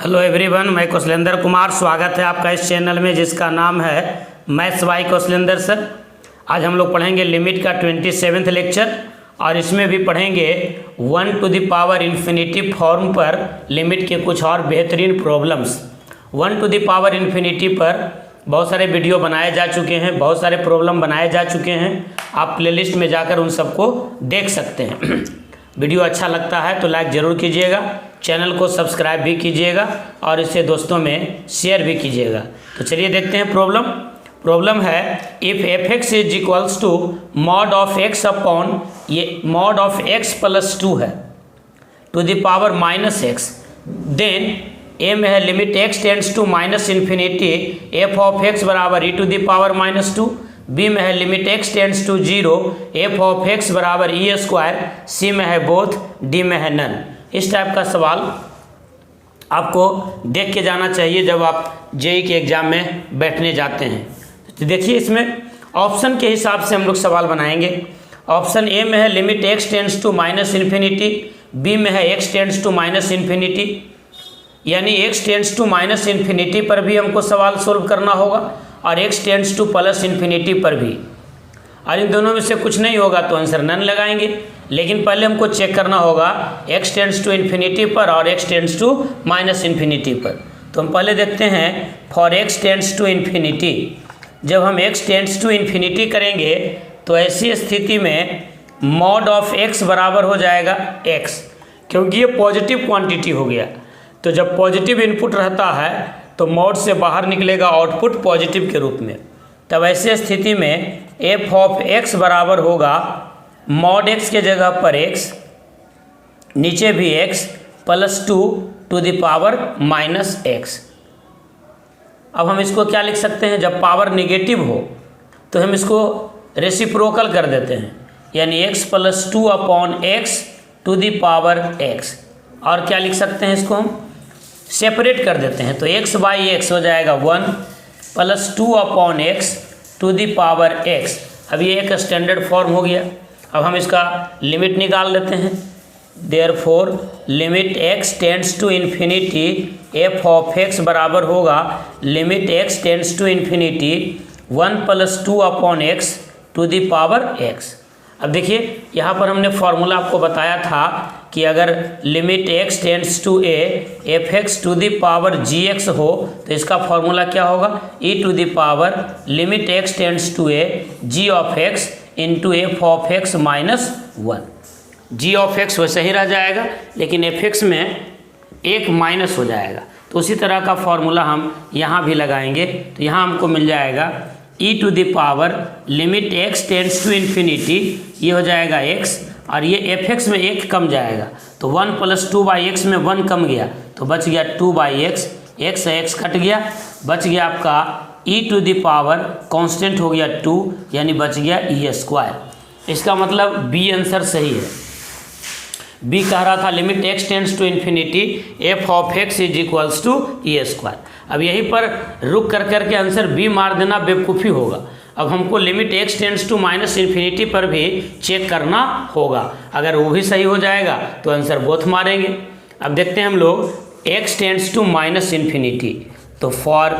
Hello everyone, मैं कौशलेंद्र कुमार। स्वागत है आपका इस चैनल में जिसका नाम है मैथ्स बाय कौशलेंद्र सर। आज हम लोग पढ़ेंगे लिमिट का 27वां लेक्चर और इसमें भी पढ़ेंगे 1 to the power infinity form पर लिमिट के कुछ और बेहतरीन problems. 1 to the power infinity पर बहुत सारे वीडियो बनाए जा चुके हैं, बहुत सारे प्रॉब्लम बनाए जा चुके हैं। आप प्लेलिस्ट में जाकर उन सबको देख सकते हैं। वीडियो अच्छा लगता है तो लाइक ज़रूर कीजिएगा, चैनल को सब्सक्राइब भी कीजिएगा और इसे दोस्तों में शेयर भी कीजिएगा। तो चलिए देखते हैं प्रॉब्लम है if f x is equals to mod of x upon, ये मॉड ऑफ एक्स प्लस 2 है to the power minus x, then a में है limit x tends to minus infinity F of x बराबर e to the power minus 2, b में है limit x tends to 0 f of x बराबर e square, सी में है both, D में है नन। इस टाइप का सवाल आपको देख के जाना चाहिए जब आप जेईई के एग्ज़ाम में बैठने जाते हैं। तो देखिए इसमें ऑप्शन के हिसाब से हम लोग सवाल बनाएंगे। ऑप्शन ए में है limit x tends to minus infinity, b में है x tends to minus infinity, यानी x tends to minus infinity पर भी हमको सवाल सोल्व करना होगा और x tends to plus infinity पर भी। और इन दोनों में से कुछ नहीं होगा तो आंसर नन लगाएंगे, लेकिन पहले हमको चेक करना होगा एक्स टेंड्स टू इन्फिनिटी पर और x tends to minus infinity पर। तो हम पहले देखते हैं for x tends to infinity. जब हम एक्स टेंड्स टू इन्फिनिटी करेंगे तो ऐसी स्थिति में मॉड ऑफ एक्स बराबर हो जाएगा एक्स, क्योंकि ये पॉजिटिव क्वांटिटी हो गया। तो जब पॉजिटिव इनपुट रहता है तो मॉड से बाहर निकलेगा आउटपुट पॉजिटिव के रूप में। तब ऐसी स्थिति में एफ ऑफ एक्स बराबर होगा मॉड एक्स के जगह पर एक्स, नीचे भी X plus 2 to the power minus X. अब हम इसको क्या लिख सकते हैं, जब पावर निगेटिव हो तो हम इसको रेसिप्रोकल कर देते हैं, यानी x plus 2 upon X to the power X. और क्या लिख सकते हैं, इसको हम सेपरेट कर देते हैं तो x बाई एक्स हो जाएगा 1 plus 2 upon X to the power X. अब ये एक स्टैंडर्ड फॉर्म हो गया। अब हम इसका लिमिट निकाल लेते हैं। Therefore limit x tends to infinity F of x बराबर होगा limit x tends to infinity 1 plus 2 upon X to the power X. अब देखिए यहाँ पर हमने फॉर्मूला आपको बताया था कि अगर limit x tends to A F X to the power G X हो तो इसका फॉर्मूला क्या होगा, e to the power limit x tends to A G of X into F of X minus 1। G of X वैसे ही रह जाएगा लेकिन एफ एक्स में एक माइनस हो जाएगा। तो उसी तरह का फॉर्मूला हम यहाँ भी लगाएंगे। तो यहाँ हमको मिल जाएगा e to the power limit x tends to infinity, ये हो जाएगा x और ये एफ एक्स में एक कम जाएगा तो 1 प्लस 2 बाई एक्स में 1 कम गया तो बच गया 2 बाई एक्स, एक्स से एक्स कट गया, बच गया आपका e to the power constant हो गया 2, यानी बच गया ई स्क्वायर। इसका मतलब बी आंसर सही है। बी कह रहा था limit x tends to infinity F of X is equals to E square. अब यहीं पर रुक कर के आंसर बी मार देना बेवकूफ़ी होगा। अब हमको limit x tends to minus infinity पर भी चेक करना होगा। अगर वो भी सही हो जाएगा तो आंसर बोथ मारेंगे। अब देखते हैं हम लोग x tends to minus infinity. तो for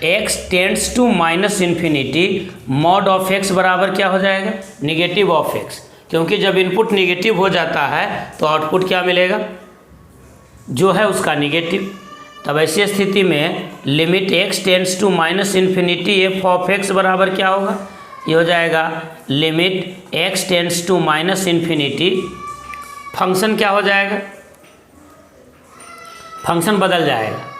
x tends to minus infinity mod of x बराबर क्या हो जाएगा, निगेटिव ऑफ एक्स, क्योंकि जब इनपुट निगेटिव हो जाता है तो आउटपुट क्या मिलेगा, जो है उसका निगेटिव। तब ऐसी स्थिति में limit x tends to minus infinity F of x बराबर क्या होगा, ये हो जाएगा limit x tends to minus infinity, function क्या हो जाएगा, फंक्शन बदल जाएगा।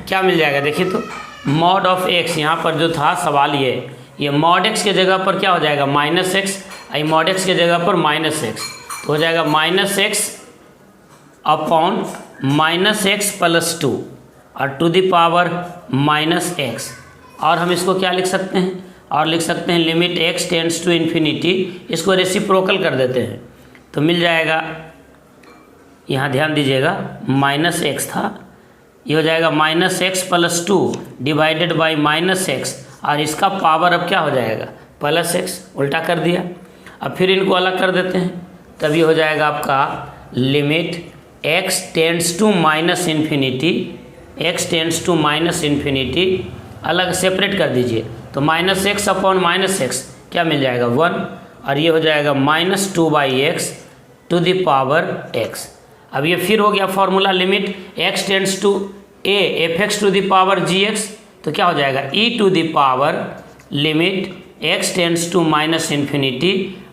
क्या मिल जाएगा देखिए, तो मॉड ऑफ एक्स, यहाँ पर जो था सवाल ये मॉड एक्स के जगह पर क्या हो जाएगा minus X, I mod X के जगह पर माइनस एक्स, तो हो जाएगा minus X upon minus X plus 2 और to the power minus X. और हम इसको क्या लिख सकते हैं, और लिख सकते हैं limit x tends to infinity, इसको रेसिप्रोकल कर देते हैं तो मिल जाएगा, यहाँ ध्यान दीजिएगा माइनस एक्स था, ये हो जाएगा minus X plus 2 divided by minus X, और इसका पावर अब क्या हो जाएगा प्लस एक्स, उल्टा कर दिया। अब फिर इनको अलग कर देते हैं तब ये हो जाएगा आपका limit x tends to minus infinity, x tends to minus infinity अलग सेपरेट कर दीजिए, तो minus X upon minus X क्या मिल जाएगा 1, और ये हो जाएगा -2/x to the power x। अब ये फिर हो गया formula, limit x tends to a fx to the power gx, तो क्या हो जाएगा e to the power limit x tends to minus infinity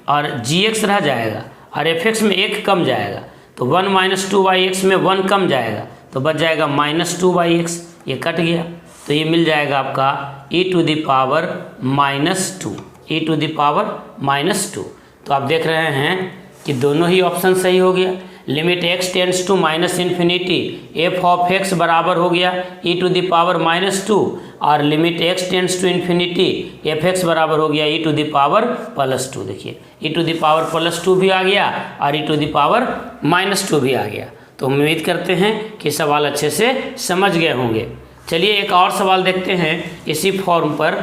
और gx रह जाएगा और fx में एक कम जाएगा, तो 1 - 2/x में 1 कम जाएगा तो बच जाएगा -2/x, ये कट गया, तो ये मिल जाएगा आपका e to the power -2, e to the power -2। तो आप देख रहे हैं कि दोनों ही ऑप्शन सही हो गया। Limit x tends to minus infinity f of x बराबर हो गया e टू द पावर -2 और limit x tends to infinity fx बराबर हो गया e टू द पावर +2। देखिए e टू द पावर +2 भी आ गया और e टू द पावर -2 भी आ गया। तो उम्मीद करते हैं कि सवाल अच्छे से समझ गए होंगे। चलिए एक और सवाल देखते हैं इसी फॉर्म पर।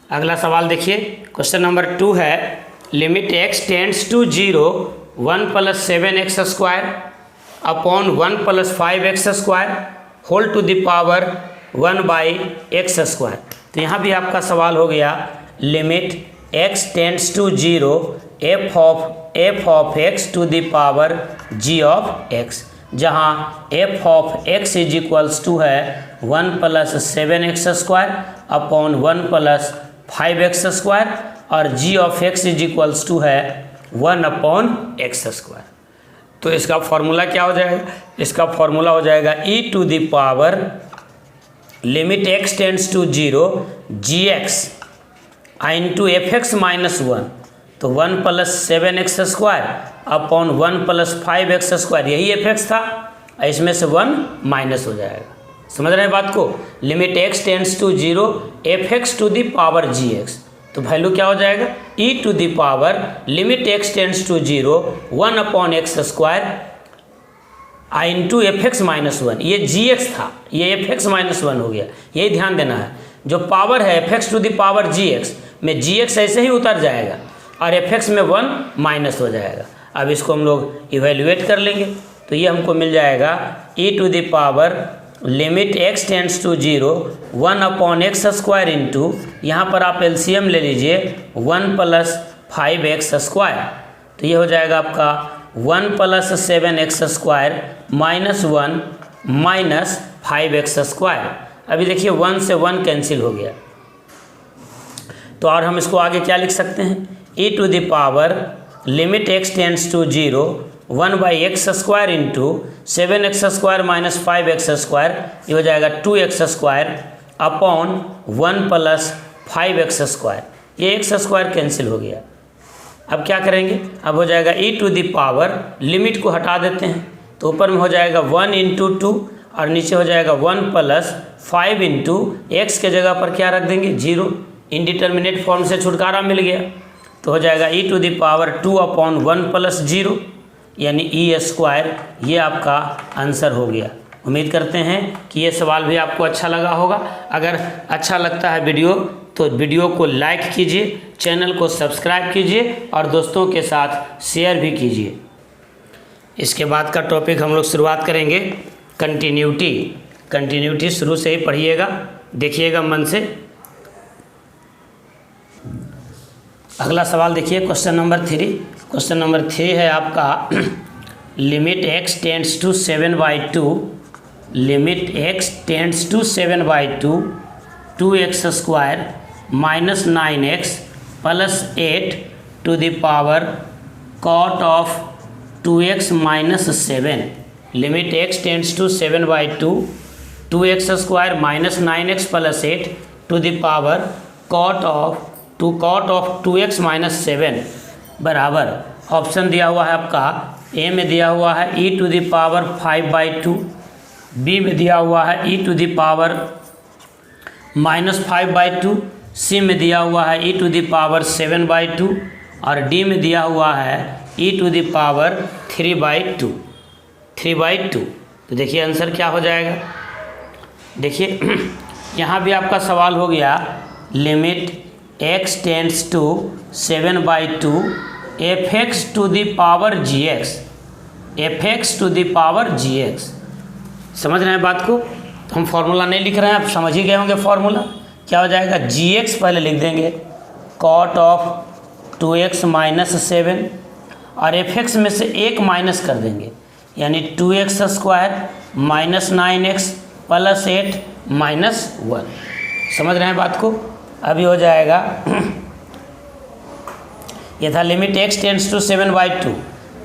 अगला सवाल देखिए, क्वेश्चन नंबर 2 है limit x tends to 0 1 + 7x² upon 1 + 5x² whole to the power 1/x²। तो यहाँ भी आपका सवाल हो गया limit x tends to 0 f of x to the power g of x, जहाँ f of x is equals to है 1 + 7x² upon 1 + 5x² और g of x is equals to है 1/x²। तो इसका फॉर्मूला क्या हो जाएगा, इसका फॉर्मूला हो जाएगा e to the power limit x tends to 0 gx into fx -1, तो 1 + 7x² अपॉन 1 + 5x², यही fx था, इसमें से 1 माइनस हो जाएगा। समझ रहे हैं बात को। Limit x tends to 0 fx to the power gx, तो वैल्यू क्या हो जाएगा e to the power limit x tends to 0 1/x² into fx -1, ये gx था, ये fx -1 हो गया, यही ध्यान देना है। जो पावर है fx to the power gx में gx ऐसे ही उतर जाएगा और fx में 1 माइनस हो जाएगा। अब इसको हम लोग इवेल्युएट कर लेंगे, तो ये हमको मिल जाएगा e to the power limit x tends to 0 1/x² into, यहाँ पर आप एलसीएम ले लीजिए 1 + 5x², तो ये हो जाएगा आपका 1 + 7x² -1 - 5x²। अभी देखिए 1 से 1 कैंसिल हो गया, तो और हम इसको आगे क्या लिख सकते हैं e to the power limit x tends to 0 1/x² into 7x² - 5x², ये हो जाएगा 2x² अपॉन 1 + 5x², ये x² कैंसिल हो गया। अब क्या करेंगे, अब हो जाएगा e to the power limit को हटा देते हैं, तो ऊपर में हो जाएगा 1 × 2 और नीचे हो जाएगा 1 + 5 इंटू x के जगह पर क्या रख देंगे 0, इनडिटर्मिनेट फॉर्म से छुटकारा मिल गया, तो हो जाएगा e to the power 2 upon 1 + 0 यानी e²। ये आपका आंसर हो गया। उम्मीद करते हैं कि ये सवाल भी आपको अच्छा लगा होगा। अगर अच्छा लगता है वीडियो तो वीडियो को लाइक कीजिए, चैनल को सब्सक्राइब कीजिए और दोस्तों के साथ शेयर भी कीजिए। इसके बाद का टॉपिक हम लोग शुरुआत करेंगे कंटिन्यूटी। कंटिन्यूटी शुरू से ही पढ़िएगा, देखिएगा मन से। अगला सवाल देखिए क्वेश्चन नंबर 3। क्वेश्चन नंबर 3 है आपका limit x tends to 7/2 limit x tends to 7/2 2x² -9x + 8 to the power cot of 2x - 7। Limit x tends to 7/2 2x² -9x + 8 to the power cot of 2x - 7 बराबर, option दिया हुआ है आपका ए में दिया हुआ है e to the power 5/2, b में दिया हुआ है e to the power -5/2, c में दिया हुआ है e टू द पावर 7/2 और डी में दिया हुआ है e टू द पावर 3/2। तो देखिए आंसर क्या हो जाएगा। देखिए यहाँ भी आपका सवाल हो गया limit x tends to 7/2 fx to the power gx fx to the power gx। समझ रहे हैं बात को? तो हम फॉर्मूला नहीं लिख रहे हैं, आप समझ ही गए होंगे फॉर्मूला क्या हो जाएगा। gx पहले लिख देंगे cot ऑफ 2x माइनस 7 और fx में से एक माइनस कर देंगे, यानी 2x square minus 9x plus 8 minus 1। समझ रहे हैं बात को? अभी हो जाएगा ये था लिमिट x टेंड्स टू 7/2,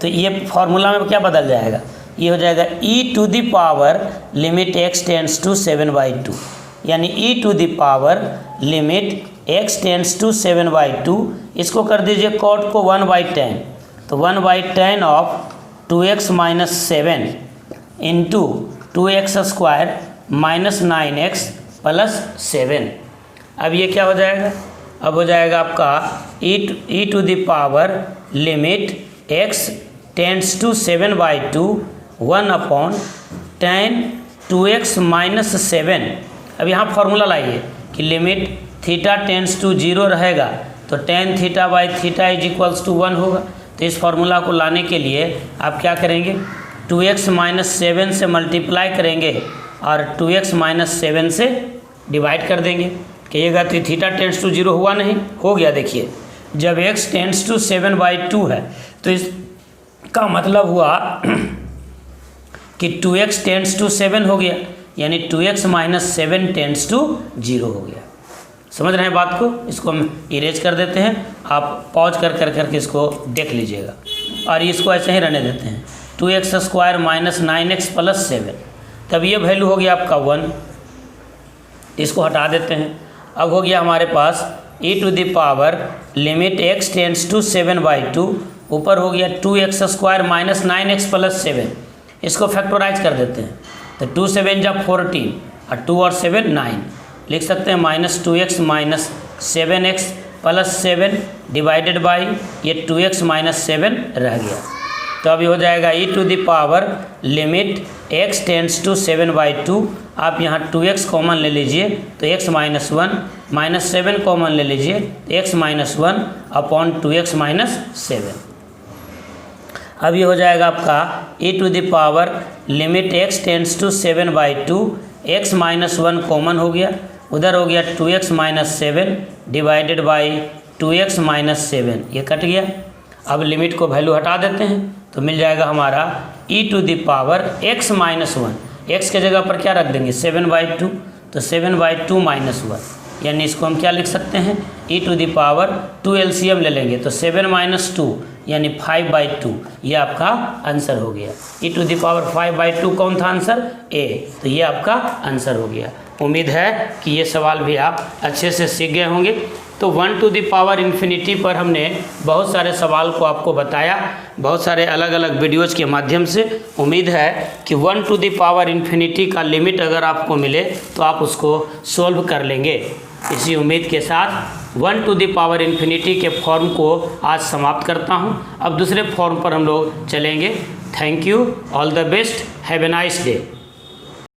तो ये फॉर्मूला में क्या बदल जाएगा, ये हो जाएगा e to the power limit x tends to 7/2, यानी e to the power limit x tends to 7/2। इसको कर दीजिए कॉट को 1/10, तो 1/10 of 2x minus 7 into 2x square minus 9x plus 7। अब ये क्या हो जाएगा, अब हो जाएगा आपका e to the power limit x tends to 7/2 1/10 2x minus 7। अब यहाँ फॉर्मूला लाइए कि लिमिट थीटा टेंड्स टू 0 रहेगा तो tan theta by theta is equals to 1 होगा। तो इस फॉर्मूला को लाने के लिए आप क्या करेंगे, 2x माइनस 7 से मल्टीप्लाई करेंगे और 2x माइनस 7 से डिवाइड कर देंगे। कहिएगा तो थीटा टेंड्स टू 0 हुआ नहीं, हो गया। देखिए जब x टेंड्स टू 7/2 है तो इसका मतलब हुआ कि 2x टेंड्स टू 7 हो गया, यानी 2x माइनस 7 टेंड्स टू 0 हो गया। समझ रहे हैं बात को? इसको हम इरेज कर देते हैं, आप पॉज करके इसको देख लीजिएगा और इसको ऐसे ही रहने देते हैं। 2x square minus 9x plus 7, तब ये वैल्यू हो गया आपका 1, इसको हटा देते हैं। अब हो गया हमारे पास e to the power limit x tends to 7/2, ऊपर हो गया 2x square minus 9x plus 7, इसको फैक्टराइज कर देते हैं। तो 2 7 जा 14 और 2 और 7 9, लिख सकते हैं minus 2x minus 7x plus 7 divided by ये 2x माइनस 7 रह गया। तो अभी हो जाएगा e to the power limit x tends to 7/2। आप यहाँ 2x कॉमन ले लीजिए तो x माइनस 1 माइनस 7 कॉमन ले लीजिए तो x minus 1 upon 2x minus 7। अब ये हो जाएगा आपका e to the power limit x tends to 7/2, x minus 1 common हो गया, उधर हो गया 2x minus 7 divided by 2x minus 7, ये कट गया। अब लिमिट को वैल्यू हटा देते हैं तो मिल जाएगा हमारा e to the power x minus 1, x के जगह पर क्या रख देंगे 7/2, तो 7/2 माइनस 1, यानी इसको हम क्या लिख सकते हैं e to the power 2 LCM ले लेंगे तो 7 माइनस 2 यानी 5/2, ये आपका आंसर हो गया। e टू द पावर 5/2 कौन था आंसर, a, तो ये आपका आंसर हो गया। उम्मीद है कि ये सवाल भी आप अच्छे से सीख गए होंगे। तो 1 टू द पावर इन्फिनिटी पर हमने बहुत सारे सवाल को आपको बताया, बहुत सारे अलग अलग वीडियोज़ के माध्यम से। उम्मीद है कि 1 टू द पावर इन्फिनिटी का लिमिट अगर आपको मिले तो आप उसको सोल्व कर लेंगे। इसी उम्मीद के साथ 1 टू द पावर इन्फिनिटी के फॉर्म को आज समाप्त करता हूं। अब दूसरे फॉर्म पर हम लोग चलेंगे। Thank you, all the best, have a nice day.